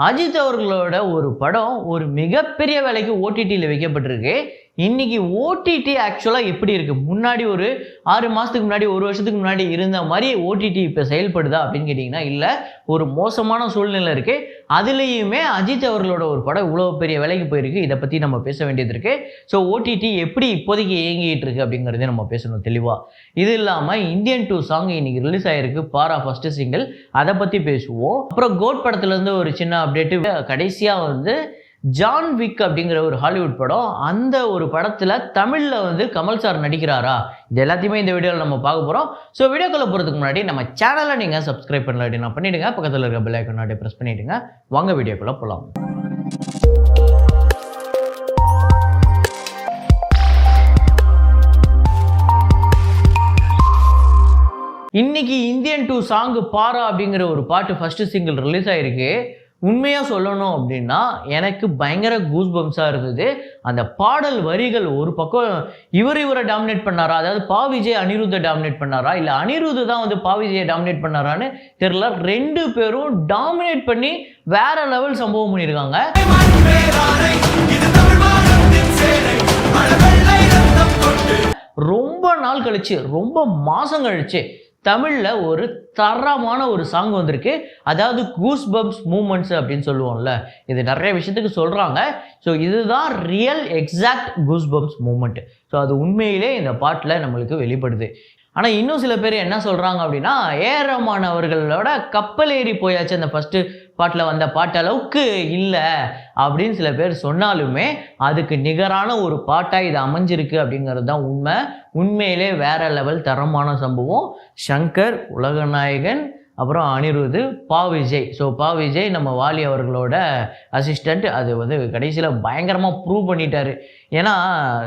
அஜித் அவர்களோட ஒரு படம் ஒரு மிகப்பெரிய விலைக்கு ஓடிடியில் வைக்கப்பட்டிருக்கு. இன்னைக்கு ஓடிடி ஆக்சுவலாக எப்படி இருக்கு? முன்னாடி ஒரு 6 மாதத்துக்கு முன்னாடி, ஒரு வருஷத்துக்கு முன்னாடி இருந்த மாதிரி ஓடிடி இப்போ செயல்படுதா அப்படின்னு கேட்டிங்கன்னா இல்லை, ஒரு மோசமான சூழ்நிலை இருக்கு. அதுலேயுமே அஜித் அவர்களோட ஒரு படம் இவ்வளோ பெரிய விலைக்கு போயிருக்கு. இதை பற்றி நம்ம பேச வேண்டியது இருக்கு. ஸோ ஓடிடி எப்படி இப்போதைக்கு இயங்கிட்டு இருக்கு அப்படிங்கிறதே நம்ம பேசணும் தெளிவாக. இது இல்லாமல் இந்தியன் 2 சாங் இன்னைக்கு ரிலீஸ் ஆகிருக்கு. பாரா ஃபர்ஸ்ட் சிங்கிள், அதை பற்றி பேசுவோம். அப்புறம் கோட் படத்துலேருந்து ஒரு சின்ன அப்டேட்டு. கடைசியாக வந்து ஜான் விக் அப்படிங்கிற ஒரு ஹாலிவுட் படம், அந்த ஒரு படத்தில் தமிழில் கமல் சார் நடிக்கிறாரா, இது எல்லாத்தையுமே இந்த வீடியோவில் நம்ம பார்க்க போகிறோம். ஸோ வீடியோக்குள்ளே போகிறதுக்கு முன்னாடி நம்ம சேனலை நீங்கள் சப்ஸ்கிரைப் பண்ணல அப்படின்னா பண்ணிவிடுங்க. பக்கத்தில் இருக்க பெல் ஐக்கான் அப்படியே ப்ரெஸ் பண்ணிவிடுங்க. வாங்க வீடியோக்குள்ளே போகலாம். இன்னைக்கு இந்தியன் 2 சாங் பாரா அப்படிங்கிற ஒரு பாட்டு ஃபர்ஸ்ட் சிங்கிள் ரிலீஸ் ஆகிருக்கு. உண்மையாக சொல்லணும் அப்படின்னா எனக்கு பயங்கர கூஸ் பம்ஸாக இருந்தது. அந்த பாடல் வரிகள் ஒரு பக்கம் இவரை டாமினேட் பண்ணாரா, அதாவது பா விஜய் அனிருத்தை டாமினேட் பண்ணாரா, இல்லை அனிருத்து தான் பா விஜயை டாமினேட் பண்ணாரான்னு தெரியல. 2 பேரும் டாமினேட் பண்ணி வேற லெவல் சம்பவம் பண்ணியிருக்காங்க. ரொம்ப நாள் கழிச்சு, ரொம்ப மாதம் கழிச்சு தமிழில் ஒரு தரமான ஒரு சாங் வந்திருக்கு. அதாவது கூஸ் பம்ப்ஸ் மூமெண்ட்ஸ் அப்படின்னு சொல்லுவோம்ல, இது நிறைய விஷயத்துக்கு சொல்கிறாங்க. ஸோ இதுதான் real exact goose bumps moment. So அது உண்மையிலே இந்த பாட்டில் நம்மளுக்கு வெளிப்படுது. ஆனால் இன்னும் சில பேர் என்ன சொல்கிறாங்க அப்படின்னா, ஏஆர் ரஹ்மான் அவர்களோட கப்பல் ஏறி போயாச்சு அந்த ஃபஸ்ட்டு பாட்டில் வந்த பாட்டு அளவுக்கு இல்லை அப்படின்னு சில பேர் சொன்னாலுமே அதுக்கு நிகரான ஒரு பாட்டாக இது அமைஞ்சிருக்கு அப்படிங்கிறது தான் உண்மை. உண்மையிலே வேற லெவல் தரமான சம்பவம். சங்கர், உலகநாயகன், அப்புறம் அனிருத்து, பா விஜய். ஸோ பா விஜய் நம்ம வாலி அவர்களோட அசிஸ்டண்ட். அது கடைசியில் பயங்கரமாக ப்ரூவ் பண்ணிட்டாரு. ஏன்னா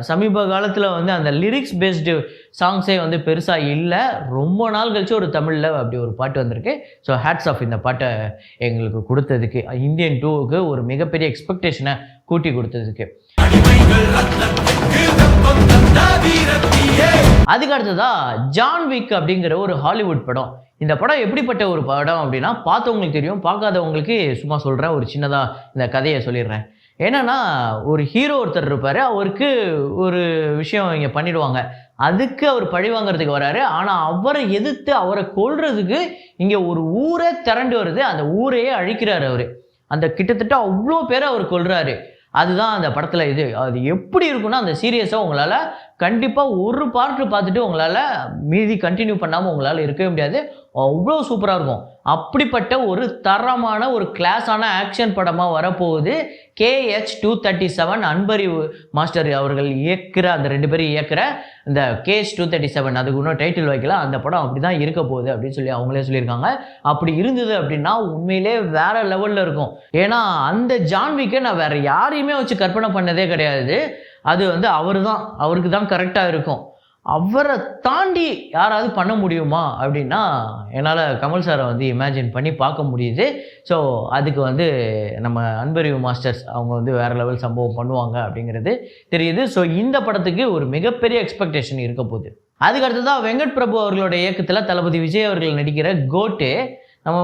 சமீப காலத்தில் அந்த லிரிக்ஸ் பேஸ்டு சாங்ஸே பெருசாக இல்லை. ரொம்ப நாள் கழிச்சு ஒரு தமிழில் அப்படி ஒரு பாட்டு வந்திருக்கு. ஸோ ஹேட்ஸ் ஆஃப் இந்த பாட்டை எங்களுக்கு கொடுத்ததுக்கு, இந்தியன் 2க்கு ஒரு மிகப்பெரிய எக்ஸ்பெக்டேஷனை கூட்டி கொடுத்ததுக்கு. அதுக்கு அடுத்ததா ஜான் விக் அப்படிங்கிற ஒரு ஹாலிவுட் படம். இந்த படம் எப்படிப்பட்ட ஒரு படம் அப்படின்னா, பார்த்தவங்களுக்கு தெரியும், பார்க்காதவங்களுக்கு சும்மா சொல்கிறேன், ஒரு சின்னதாக இந்த கதையை சொல்லிடுறேன். என்னன்னா, ஒரு ஹீரோ ஒருத்தர் இருப்பார், அவருக்கு ஒரு விஷயம் இங்கே பண்ணிடுவாங்க. அதுக்கு அவர் பழி வாங்கிறதுக்கு வராரு. ஆனால் அவரை எதிர்த்து அவரை கொல்றதுக்கு இங்கே ஒரு ஊரே திரண்டு வருது. அந்த ஊரையே அழிக்கிறாரு அவர். அந்த கிட்டத்தட்ட அவ்வளோ பேரை அவர் கொல்றாரு. அதுதான் அந்த படத்தில் இது. அது எப்படி இருக்குன்னா, அந்த சீரியஸாக உங்களால் கண்டிப்பாக ஒரு பார்ட்டு பார்த்துட்டு உங்களால் மீதி கண்டினியூ பண்ணாமல் உங்களால் இருக்கவே முடியாது. அவ்வளோ சூப்பராக இருக்கும். அப்படிப்பட்ட ஒரு தரமான ஒரு கிளாஸான ஆக்ஷன் படமாக வரப்போகுது. KH-237 அன்பறிவு மாஸ்டர் அவர்கள் இயக்குற, அந்த 2 பேரும் இயக்குற இந்த KH-237, அதுக்கு இன்னும் டைட்டில் வைக்கலாம். அந்த படம் அப்படி தான் இருக்க போகுது அப்படின்னு சொல்லி அவங்களே சொல்லியிருக்காங்க. அப்படி இருந்தது அப்படின்னா உண்மையிலே வேற லெவலில் இருக்கும். ஏன்னா அந்த ஜான் விக்கை நான் வேற யாரையுமே வச்சு கற்பனை பண்ணதே கிடையாது. அது அவருக்கு தான் கரெக்டாக இருக்கும். அவரை தாண்டி யாராவது பண்ண முடியுமா அப்படின்னா என்னால் கமல் சாரை இமேஜின் பண்ணி பார்க்க முடியுது. ஸோ அதுக்கு நம்ம அன்பறிவு மாஸ்டர்ஸ் அவங்க வேறு லெவல் சம்பவம் பண்ணுவாங்க அப்படிங்கிறது தெரியுது. ஸோ இந்த படத்துக்கு ஒரு மிகப்பெரிய எக்ஸ்பெக்டேஷன் இருக்க போகுது. அதுக்கு அடுத்ததான் வெங்கட் பிரபு அவர்களோட இயக்கத்தில் தளபதி விஜய் அவர்கள் நடிக்கிற கோட்டு.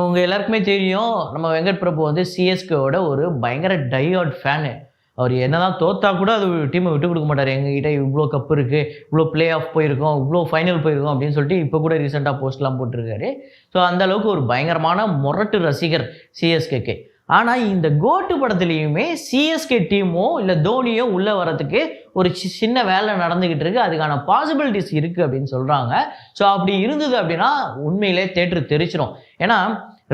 உங்கள் எல்லாருக்குமே தெரியும், நம்ம வெங்கட் பிரபு CSKவோட ஒரு பயங்கர டைஹார்ட் ஃபேனு. அவர் என்னதான் தோத்தா கூட அது டீமை விட்டு கொடுக்க மாட்டார். எங்ககிட்ட இவ்வளோ கப்பு இருக்குது, இவ்வளோ பிளே ஆஃப் போயிருக்கோம், இவ்வளோ ஃபைனல் போயிருக்கோம் அப்படின்னு சொல்லிட்டு இப்போ கூட ரீசெண்டாக போஸ்ட்லாம் போட்டிருக்காரு. ஸோ அந்தளவுக்கு ஒரு பயங்கரமான முரட்டு ரசிகர் CSKக்கு. ஆனால் இந்த கோட்டு படத்துலேயுமே CSK டீமோ இல்லை தோனியோ உள்ளே வரத்துக்கு ஒரு சின்ன வேலை நடந்துக்கிட்டு இருக்குது. அதுக்கான பாசிபிலிட்டிஸ் இருக்குது அப்படின்னு சொல்கிறாங்க. ஸோ அப்படி இருந்தது அப்படின்னா உண்மையிலே தேட்டர் தெரிச்சிடும். ஏன்னா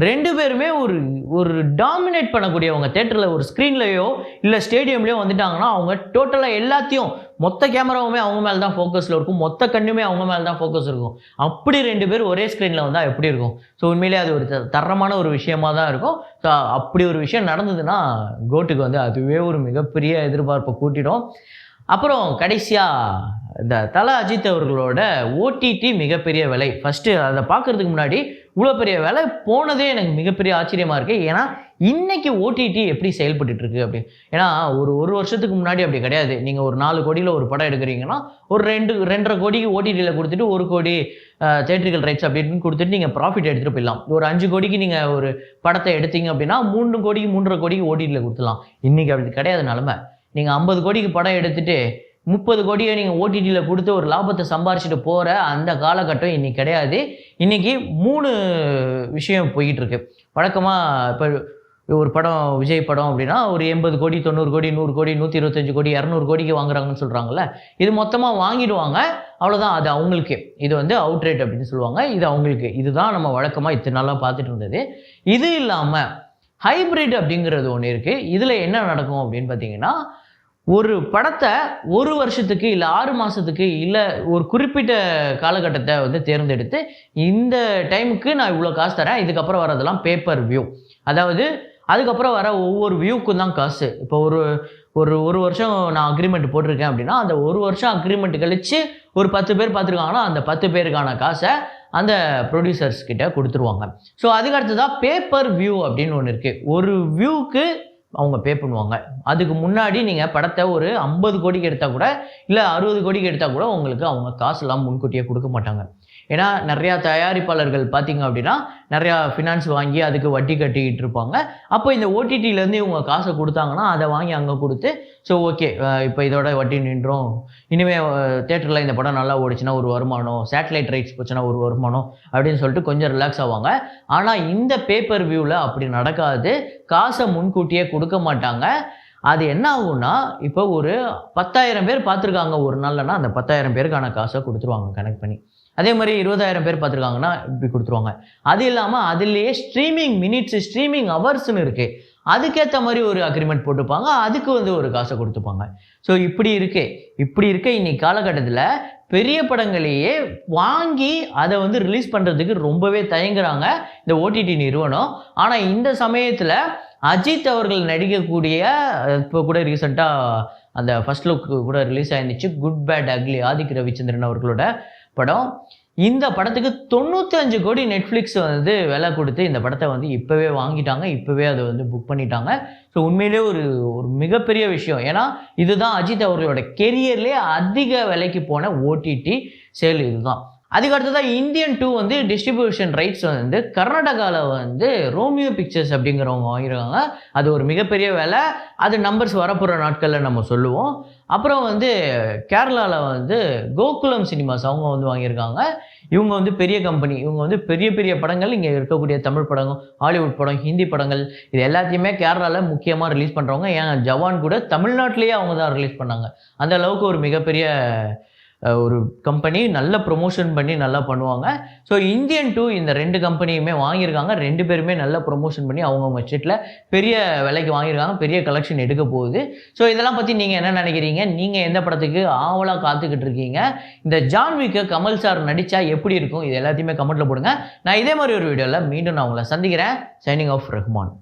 2 பேருமே ஒரு டாமினேட் பண்ணக்கூடியவங்க. தேட்டரில் ஒரு ஸ்க்ரீன்லையோ இல்லை ஸ்டேடியம்லையோ வந்துட்டாங்கன்னா அவங்க டோட்டலாக எல்லாத்தையும், மொத்த கேமராவுமே அவங்க மேலே தான் ஃபோக்கஸில் இருக்கும், மொத்த கண்ணுமே அவங்க மேலே தான் ஃபோக்கஸ் இருக்கும். அப்படி 2 பேர் ஒரே ஸ்க்ரீனில் வந்தால் எப்படி இருக்கும்? ஸோ உண்மையிலே அது ஒரு தரமான ஒரு விஷயமாக தான் இருக்கும். ஸோ அப்படி ஒரு விஷயம் நடந்ததுன்னா கோட்டுக்கு அதுவே ஒரு மிகப்பெரிய எதிர்பார்ப்பை கூட்டிடும். அப்புறம் கடைசியாக இந்த தல அஜித் அவர்களோட OTT மிகப்பெரிய விலை. ஃபஸ்ட்டு அதை பார்க்குறதுக்கு முன்னாடி இவ்வளோ பெரிய விலை போனதே எனக்கு மிகப்பெரிய ஆச்சரியமாக இருக்குது. ஏன்னா இன்னைக்கு ஓடிடி எப்படி செயல்பட்டு இருக்கு அப்படி. ஏன்னா ஒரு வருஷத்துக்கு முன்னாடி அப்படி கிடையாது. நீங்கள் ஒரு 4 கோடியில் ஒரு படம் எடுக்கிறீங்கன்னா ஒரு 2.5 கோடிக்கு ஓடிடியில் கொடுத்துட்டு 1 கோடி தியேட்டரிக்கல் ரைட்ஸ் அப்படின்னு கொடுத்துட்டு நீங்கள் ப்ராஃபிட் எடுத்துகிட்டு போயிடலாம். ஒரு 5 கோடிக்கு நீங்கள் ஒரு படத்தை எடுத்தீங்க அப்படின்னா 3 கோடிக்கு 3.5 கோடிக்கு ஓடிடியில் கொடுத்துடலாம். இன்றைக்கி அப்படி கிடையாது நிலமை. நீங்கள் 50 கோடிக்கு படம் எடுத்துகிட்டு 30 கோடியை நீங்கள் ஓடிடியில் கொடுத்து ஒரு லாபத்தை சம்பாரிச்சுட்டு போகிற அந்த காலகட்டம் இன்றைக்கி கிடையாது. இன்றைக்கி 3 விஷயம் போயிட்டுருக்கு. வழக்கமாக இப்போ ஒரு படம் விஜய் படம் அப்படின்னா ஒரு 80 கோடி 90 கோடி 100 கோடி 125 கோடி 200 கோடிக்கு வாங்குறாங்கன்னு சொல்கிறாங்கல்ல. இது மொத்தமாக வாங்கிடுவாங்க, அவ்வளோதான். அது அவங்களுக்கு இது வந்து அவுட் ரேட் அப்படின்னு சொல்லுவாங்க. இது அவங்களுக்கு. இதுதான் நம்ம வழக்கமாக இத்தனை நாளாக பார்த்துட்டு இருந்தது. இது இல்லாமல் ஹைப்ரிட் அப்படிங்கிறது ஒன்று இருக்குது. இதில் என்ன நடக்கும் அப்படின்னு பார்த்தீங்கன்னா, ஒரு படத்தை 1 வருஷத்துக்கு இல்லை 6 மாதத்துக்கு இல்லை ஒரு குறிப்பிட்ட காலகட்டத்தை வந்து தேர்ந்தெடுத்து இந்த டைமுக்கு நான் இவ்வளோ காசு தரேன், இதுக்கப்புறம் வரதெல்லாம் பேப்பர் வியூ. அதாவது அதுக்கப்புறம் வர ஒவ்வொரு வியூக்கும் தான் காசு. இப்போ ஒரு வருஷம் நான் அக்ரிமெண்ட் போட்டிருக்கேன் அப்படின்னா அந்த 1 வருஷம் அக்ரிமெண்ட் கழித்து ஒரு 10 பேர் பார்த்துருக்காங்கன்னா அந்த 10 பேருக்கான காசை அந்த ப்ரொடியூசர்ஸ் கிட்ட கொடுத்துருவாங்க. ஸோ அதுக்கடுத்து தான் பேப்பர் வியூ அப்படின்னு ஒன்று இருக்குது. ஒரு வியூக்கு அவங்க பே பண்ணுவாங்க. அதுக்கு முன்னாடி நீங்கள் படத்தை ஒரு 50 கோடிக்கு எடுத்தால் கூட இல்லை 60 கோடிக்கு எடுத்தால் கூட உங்களுக்கு அவங்க காசுலாம் முன்கூட்டியே கொடுக்க மாட்டாங்க. ஏன்னா நிறையா தயாரிப்பாளர்கள் பார்த்தீங்க அப்படின்னா நிறையா ஃபினான்ஸ் வாங்கி அதுக்கு வட்டி கட்டிக்கிட்டு இருப்பாங்க. அப்போ இந்த ஓடிடியிலேருந்து இவங்க காசை கொடுத்தாங்கன்னா அதை வாங்கி அங்கே கொடுத்து ஸோ ஓகே இப்போ இதோட வட்டி நின்றோம், இனிமேல் தேட்டரில் இந்த படம் நல்லா ஓடிச்சுன்னா ஒரு வருமானம், சேட்டலைட் ரைட்ஸ் போச்சுன்னா ஒரு வருமானம் அப்படின்னு சொல்லிட்டு கொஞ்சம் ரிலாக்ஸ் ஆவாங்க. ஆனால் இந்த பேப்பர் வியூவில் அப்படி நடக்காது. காசை முன்கூட்டியே கொடுக்க மாட்டாங்க. அது என்ன ஆகும்னா, இப்போ ஒரு 10,000 பேர் பார்த்துருக்காங்க ஒரு நாள்லன்னா அந்த 10,000 பேருக்கான காசை கொடுத்துருவாங்க கனெக்ட் பண்ணி. அதே மாதிரி 20,000 பேர் பார்த்துருக்காங்கன்னா இப்படி கொடுத்துருவாங்க. அது இல்லாமல் அதுலேயே ஸ்ட்ரீமிங் மினிட்ஸு ஸ்ட்ரீமிங் ஹவர்ஸ்னு இருக்குது. அதுக்கேற்ற மாதிரி ஒரு அக்ரிமெண்ட் போட்டுப்பாங்க. அதுக்கு வந்து ஒரு காசை கொடுத்துப்பாங்க. ஸோ இப்படி இருக்க இன்னைக்கு காலகட்டத்தில் பெரிய படங்களையே வாங்கி அதை வந்து ரிலீஸ் பண்ணுறதுக்கு ரொம்பவே தயங்குறாங்க இந்த ஓடிடி நிறுவனம். ஆனால் இந்த சமயத்தில் அஜித் அவர்கள் நடிக்கக்கூடிய இப்போ கூட ரீசெண்டாக அந்த ஃபர்ஸ்ட் லுக் கூட ரிலீஸ் ஆயிருந்துச்சு, good bad ugly, Adhik Ravichandran அவர்களோட படம். இந்த படத்துக்கு 95 கோடி நெட்ஃப்ளிக்ஸ் வந்து விலை கொடுத்து இந்த படத்தை வந்து இப்போவே வாங்கிட்டாங்க. இப்போவே அதை வந்து புக் பண்ணிட்டாங்க. ஸோ உண்மையிலே ஒரு மிகப்பெரிய விஷயம். ஏன்னா இதுதான் அஜித் அவர்களோட கெரியர்லேயே அதிக விலைக்கு போன ஓடிடி சேல் இதுதான். அதுக்கடுத்ததான் இந்தியன் 2 வந்து டிஸ்ட்ரிபியூஷன் ரைட்ஸ் வந்து கர்நாடகாவில் வந்து ரோமியோ பிக்சர்ஸ் அப்படிங்கிறவங்க வாங்கியிருக்காங்க. அது ஒரு மிகப்பெரிய வேலை. அது நம்பர்ஸ் வரப்போகிற நாட்களில் நம்ம சொல்லுவோம். அப்புறம் வந்து கேரளாவில் வந்து கோகுலம் சினிமாஸ் அவங்க வந்து வாங்கியிருக்காங்க. இவங்க வந்து பெரிய கம்பெனி. இவங்க வந்து பெரிய பெரிய படங்கள் இங்கே இருக்கக்கூடிய தமிழ் படங்கள், ஹாலிவுட் படம், ஹிந்தி படங்கள் இது எல்லாத்தையுமே கேரளாவில் முக்கியமாக ரிலீஸ் பண்ணுறவங்க. ஏன் ஜவான் கூட தமிழ்நாட்டிலேயே அவங்க தான் ரிலீஸ் பண்ணாங்க. அந்த அளவுக்கு ஒரு மிகப்பெரிய ஒரு கம்பெனி. நல்ல ப்ரொமோஷன் பண்ணி நல்லா பண்ணுவாங்க. ஸோ இந்தியன் 2 இந்த 2 கம்பெனியுமே வாங்கியிருக்காங்க. 2 பேருமே நல்லா ப்ரொமோஷன் பண்ணி அவங்கவுங்க ஸ்டேட்டில் பெரிய விலைக்கு வாங்கியிருக்காங்க. பெரிய கலெக்ஷன் எடுக்க போகுது. ஸோ இதெல்லாம் பற்றி நீங்கள் என்ன நினைக்கிறீங்க? நீங்கள் எந்த படத்துக்கு ஆவலாக காத்துக்கிட்டு இருக்கீங்க? இந்த ஜான் விக்கை கமல் சார் நடித்தா எப்படி இருக்கும்? இது எல்லாத்தையுமே கமெண்ட்டில் போடுங்க. நான் இதே மாதிரி ஒரு வீடியோவில் மீண்டும் நான் உங்களை சந்திக்கிறேன். Signing off Rahman.